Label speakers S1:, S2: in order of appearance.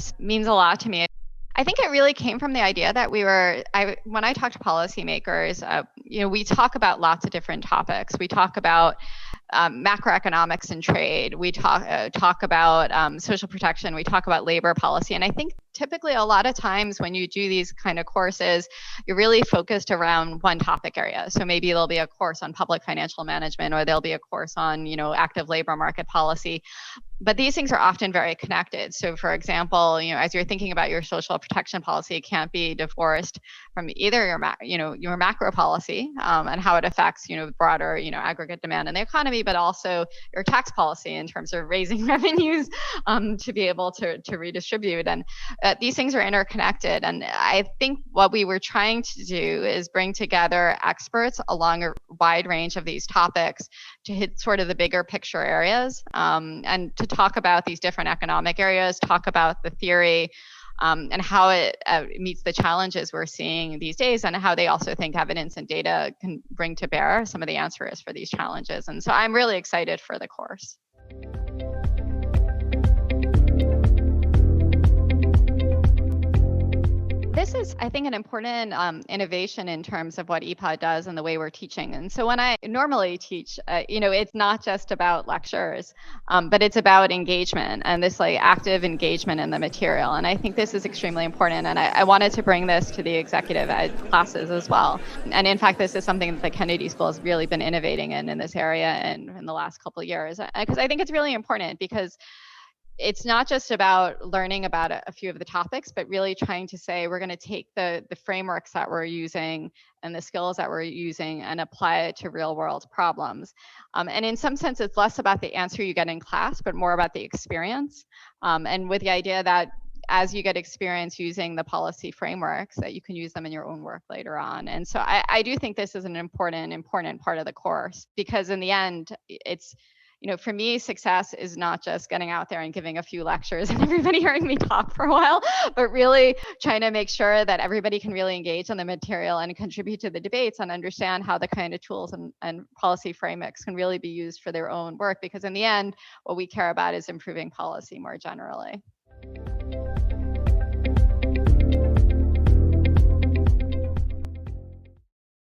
S1: course means a lot to me. I think it really came from the idea that when I talk to policymakers, we talk about lots of different topics. We talk about macroeconomics and trade. We talk about social protection. We talk about labor policy. And I think typically a lot of times when you do these kind of courses, you're really focused around one topic area. So maybe there'll be a course on public financial management, or there'll be a course on, active labor market policy. But these things are often very connected. So for example, as you're thinking about your social protection policy, it can't be divorced from either your macro policy and how it affects, broader, aggregate demand in the economy, but also your tax policy in terms of raising revenues to be able to redistribute. And these things are interconnected. And I think what we were trying to do is bring together experts along a wide range of these topics to hit sort of the bigger picture areas and to talk about these different economic areas, talk about the theory and how it meets the challenges we're seeing these days, and how they also think evidence and data can bring to bear some of the answers for these challenges. And so I'm really excited for the course. This is, I think, an important innovation in terms of what EPA does and the way we're teaching. And so when I normally teach, it's not just about lectures, but it's about engagement and this active engagement in the material. And I think this is extremely important. And I wanted to bring this to the executive ed classes as well. And in fact, this is something that the Kennedy School has really been innovating in this area in the last couple of years. Because I think it's really important, because it's not just about learning about a few of the topics, but really trying to say we're going to take the frameworks that we're using and the skills that we're using and apply it to real world problems. And in some sense, it's less about the answer you get in class, but more about the experience. And with the idea that as you get experience using the policy frameworks, that you can use them in your own work later on. And so I do think this is an important part of the course, because in the end, it's, for me, success is not just getting out there and giving a few lectures and everybody hearing me talk for a while, but really trying to make sure that everybody can really engage on the material and contribute to the debates and understand how the kind of tools and policy frameworks can really be used for their own work. Because in the end, what we care about is improving policy more generally.